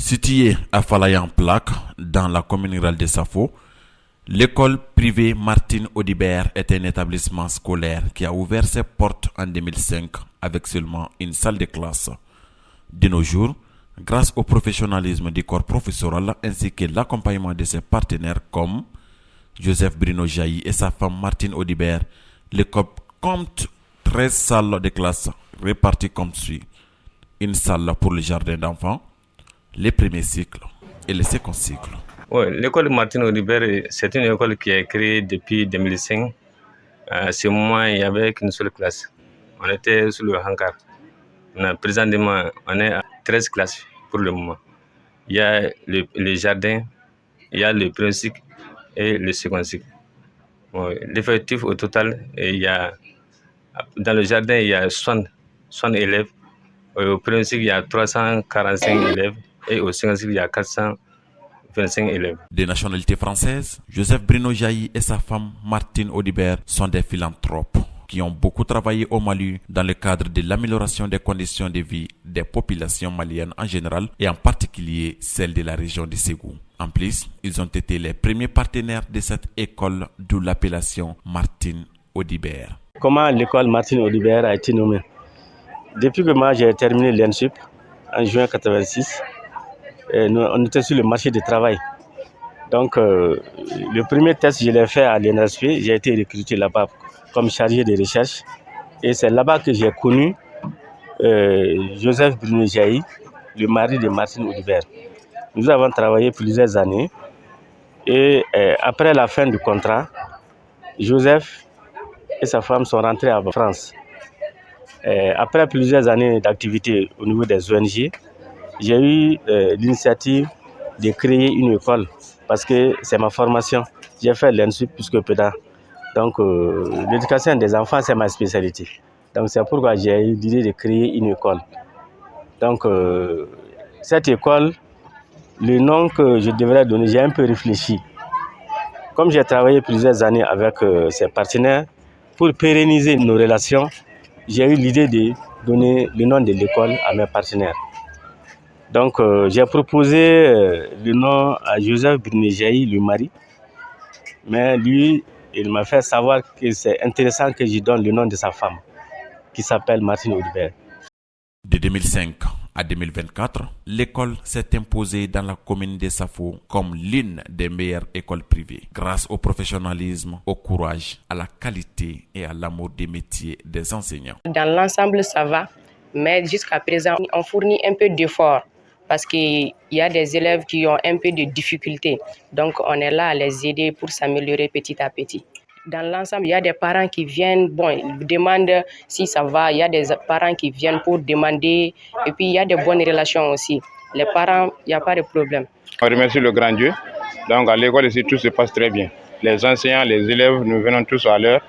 Située à Falayan-Plaque, dans la commune rurale de Safo, l'école privée Martine Audibert est un établissement scolaire qui a ouvert ses portes en 2005 avec seulement une salle de classe. De nos jours, grâce au professionnalisme du corps professoral ainsi que l'accompagnement de ses partenaires comme Joseph Bruno Jailly et sa femme Martine Audibert, l'école compte 13 salles de classe réparties comme suit. Une salle pour le jardin d'enfants, les premiers cycles et les seconds cycles. Ouais, l'école Martine Audibert, c'est une école qui est créée depuis 2005. À ce moment, il n'y avait qu'une seule classe. On était sous le hangar. Présentement, on est à 13 classes pour le moment. Il y a le jardin, il y a le premier cycle et le second cycle. Bon, l'effectif au total, dans le jardin, il y a 60 élèves. Au premier cycle, il y a 345 élèves. Et au second cycle, il y a 425 élèves. De nationalité française, Joseph Bruno Jailly et sa femme Martine Audibert sont des philanthropes qui ont beaucoup travaillé au Mali dans le cadre de l'amélioration des conditions de vie des populations maliennes en général et en particulier celles de la région de Ségou. En plus, ils ont été les premiers partenaires de cette école, d'où l'appellation Martine Audibert. Comment l'école Martine Audibert a été nommée? Depuis que moi j'ai terminé l'ENSUP en juin 1986, on était sur le marché du travail. Donc, le premier test, je l'ai fait à l'ENSP. J'ai été recruté là-bas comme chargé de recherche. Et c'est là-bas que j'ai connu Joseph Bruno Jailly, le mari de Martine Audibert. Nous avons travaillé plusieurs années. Et après la fin du contrat, Joseph et sa femme sont rentrés en France. Après plusieurs années d'activité au niveau des ONG, j'ai eu l'initiative de créer une école parce que c'est ma formation. J'ai fait l'ENSUP plus que PEDA. Donc, l'éducation des enfants, c'est ma spécialité. Donc, c'est pourquoi j'ai eu l'idée de créer une école. Donc, cette école, le nom que je devrais donner, j'ai un peu réfléchi. Comme j'ai travaillé plusieurs années avec ses partenaires, pour pérenniser nos relations, j'ai eu l'idée de donner le nom de l'école à mes partenaires. Donc, j'ai proposé le nom à Joseph Bruno Jailly, le mari. Mais lui, il m'a fait savoir que c'est intéressant que je donne le nom de sa femme, qui s'appelle Martine Audibert. De 2005 à 2024, l'école s'est imposée dans la commune de Safo comme l'une des meilleures écoles privées, grâce au professionnalisme, au courage, à la qualité et à l'amour des métiers des enseignants. Dans l'ensemble, ça va, mais jusqu'à présent, on fournit un peu d'efforts parce qu'il y a des élèves qui ont un peu de difficultés. Donc, on est là à les aider pour s'améliorer petit à petit. Dans l'ensemble, il y a des parents qui viennent, ils demandent si ça va. Il y a des parents qui viennent pour demander. Et puis, il y a de bonnes relations aussi. Les parents, il n'y a pas de problème. On remercie le grand Dieu. Donc, à l'école ici, tout se passe très bien. Les enseignants, les élèves, nous venons tous à l'heure.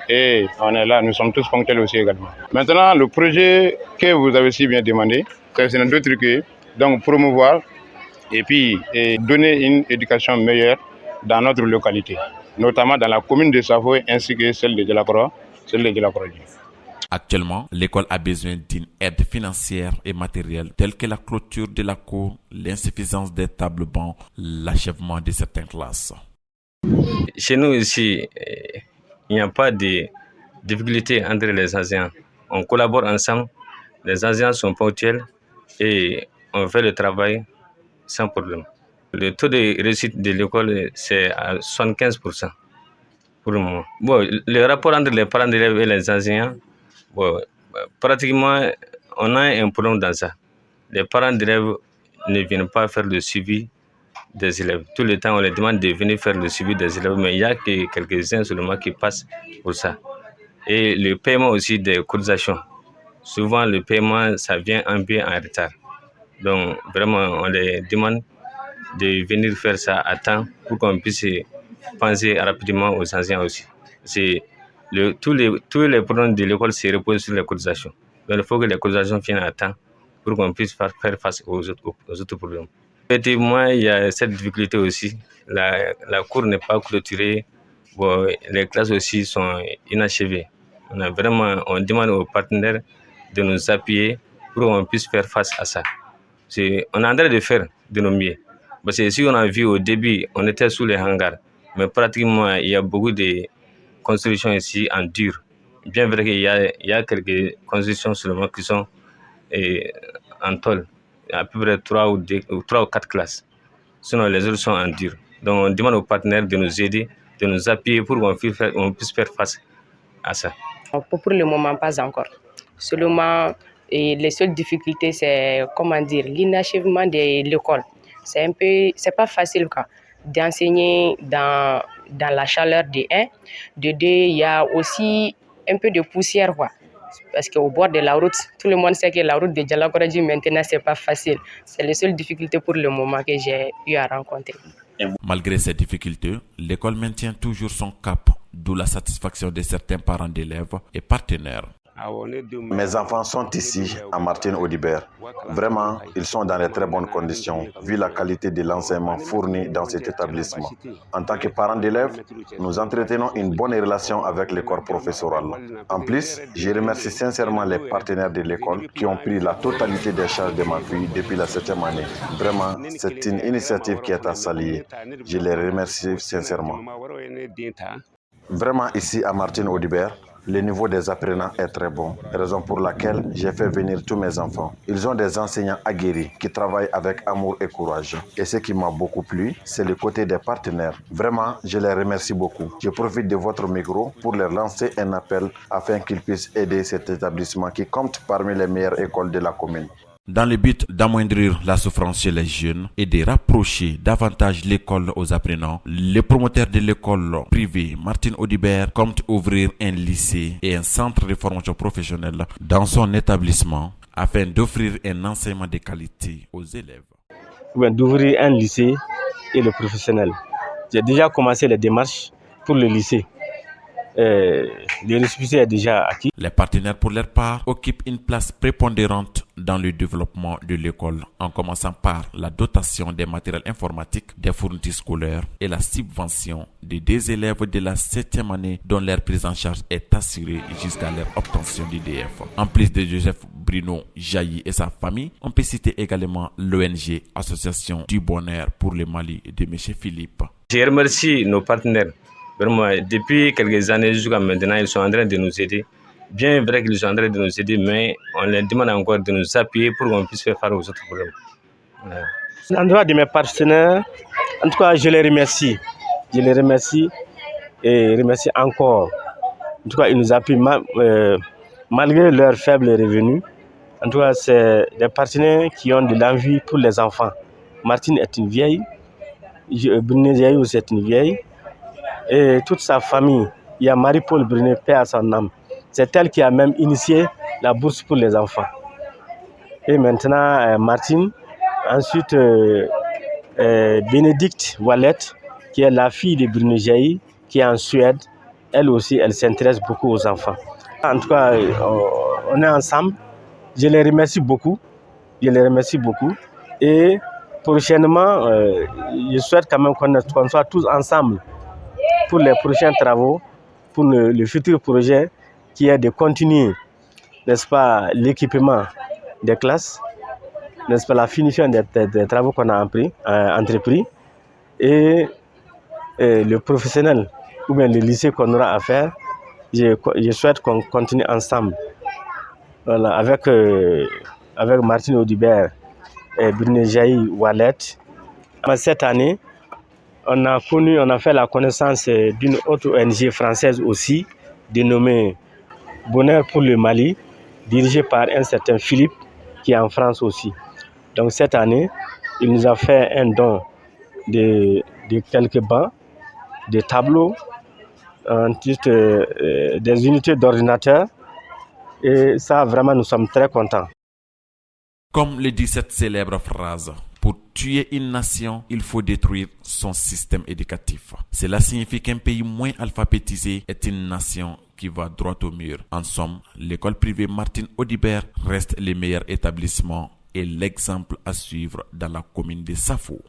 Et on est là, nous sommes tous ponctuels aussi également. Maintenant, le projet que vous avez si bien demandé, c'est un autre truc. Donc, promouvoir et puis donner une éducation meilleure dans notre localité, notamment dans la commune de Savoie ainsi que celle de Delacroix. Actuellement, l'école a besoin d'une aide financière et matérielle telle que la clôture de la cour, l'insuffisance des tables bancs, l'achèvement de certaines classes. Chez nous ici, il n'y a pas de difficulté entre les enseignants. On collabore ensemble, les enseignants sont ponctuels et on fait le travail sans problème. Le taux de réussite de l'école, c'est à 75% pour le moment. Le rapport entre les parents d'élèves et les enseignants, pratiquement, on a un problème dans ça. Les parents d'élèves ne viennent pas faire le suivi des élèves. Tout le temps, on les demande de venir faire le suivi des élèves, mais il n'y a que quelques-uns seulement qui passent pour ça. Et le paiement aussi des cotisations. Souvent, le paiement, ça vient un peu en retard. Donc, vraiment, on les demande de venir faire ça à temps pour qu'on puisse penser rapidement aux enseignants aussi. Tous les problèmes de l'école se reposent sur les cotisations. Donc, il faut que les cotisations viennent à temps pour qu'on puisse faire face aux autres problèmes. Effectivement, il y a cette difficulté aussi. La cour n'est pas clôturée. Les classes aussi sont inachevées. On demande aux partenaires de nous appuyer pour qu'on puisse faire face à ça. On est en train de faire, de nos mieux. Parce que si on a vu au début, on était sous les hangars, mais pratiquement il y a beaucoup de constructions ici en dur. Bien vrai qu'il y a quelques constructions seulement qui sont en tôle, à peu près 3 ou 4 classes. Sinon les autres sont en dur. Donc on demande aux partenaires de nous aider, de nous appuyer pour qu'on puisse faire face à ça. Pour le moment, pas encore. Seulement, les seules difficultés, c'est l'inachèvement de l'école. C'est pas facile d'enseigner dans la chaleur de 1. De 2, il y a aussi un peu de poussière Parce qu'au bord de la route, tout le monde sait que la route de Djalakoradji maintenant, c'est pas facile. C'est les seules difficultés pour le moment que j'ai eu à rencontrer. Malgré ces difficultés, l'école maintient toujours son cap, d'où la satisfaction de certains parents d'élèves et partenaires. Mes enfants sont ici à Martine Audibert. Vraiment, ils sont dans de très bonnes conditions, vu la qualité de l'enseignement fourni dans cet établissement. En tant que parents d'élèves, nous entretenons une bonne relation avec le corps professoral. En plus, je remercie sincèrement les partenaires de l'école qui ont pris la totalité des charges de ma fille depuis la 7e année. Vraiment, c'est une initiative qui est à saluer. Je les remercie sincèrement. Vraiment, ici à Martine Audibert, le niveau des apprenants est très bon, raison pour laquelle j'ai fait venir tous mes enfants. Ils ont des enseignants aguerris qui travaillent avec amour et courage. Et ce qui m'a beaucoup plu, c'est le côté des partenaires. Vraiment, je les remercie beaucoup. Je profite de votre micro pour leur lancer un appel afin qu'ils puissent aider cet établissement qui compte parmi les meilleures écoles de la commune. Dans le but d'amoindrir la souffrance chez les jeunes et de rapprocher davantage l'école aux apprenants, les promoteurs de l'école privée Martine Audibert compte ouvrir un lycée et un centre de formation professionnelle dans son établissement afin d'offrir un enseignement de qualité aux élèves. D'ouvrir un lycée et le professionnel. J'ai déjà commencé les démarches pour le lycée. Le récépissé est déjà acquis. Les partenaires, pour leur part, occupent une place prépondérante dans le développement de l'école, en commençant par la dotation des matériels informatiques, des fournitures scolaires et la subvention des 2 élèves de la 7e année dont leur prise en charge est assurée jusqu'à leur obtention d'IDF. En plus de Joseph Bruno Jailly et sa famille, on peut citer également l'ONG Association du Bonheur pour le Mali de M. Philippe. Je remercie nos partenaires. Vraiment, depuis quelques années jusqu'à maintenant, ils sont en train de nous aider. Bien vrai qu'ils sont en train de nous aider, mais on les demande encore de nous appuyer pour qu'on puisse faire face aux autres problèmes. L'endroit de mes partenaires, en tout cas, je les remercie. Je les remercie et remercie encore. En tout cas, ils nous appuient malgré leurs faibles revenus. En tout cas, c'est des partenaires qui ont de l'envie pour les enfants. Martine est une vieille, Brunet Jailly aussi est une vieille. Et toute sa famille, il y a Marie-Paul Brunet, paix à son âme. C'est elle qui a même initié la bourse pour les enfants. Et maintenant, Martine. Ensuite, Bénédicte Wallet, qui est la fille de Brunet Jailly, qui est en Suède. Elle aussi, elle s'intéresse beaucoup aux enfants. En tout cas, on est ensemble. Je les remercie beaucoup. Et prochainement, je souhaite quand même qu'on soit tous ensemble pour les prochains travaux, pour le futur projet qui est de continuer, n'est-ce pas, l'équipement des classes, n'est-ce pas, la finition des travaux qu'on a entrepris et le professionnel ou bien le lycée qu'on aura à faire. Je souhaite qu'on continue ensemble, voilà, avec Martine Audibert et Brunet Jailly Wallet. Cette année, on a fait la connaissance d'une autre ONG française aussi, dénommée Bonheur pour le Mali, dirigée par un certain Philippe, qui est en France aussi. Donc cette année, il nous a fait un don de quelques bancs, des tableaux, des unités d'ordinateur. Et ça, vraiment, nous sommes très contents. Comme le dit cette célèbre phrase, pour tuer une nation, il faut détruire son système éducatif. Cela signifie qu'un pays moins alphabétisé est une nation qui va droit au mur. En somme, l'école privée Martine Audibert reste le meilleur établissement et l'exemple à suivre dans la commune de Safo.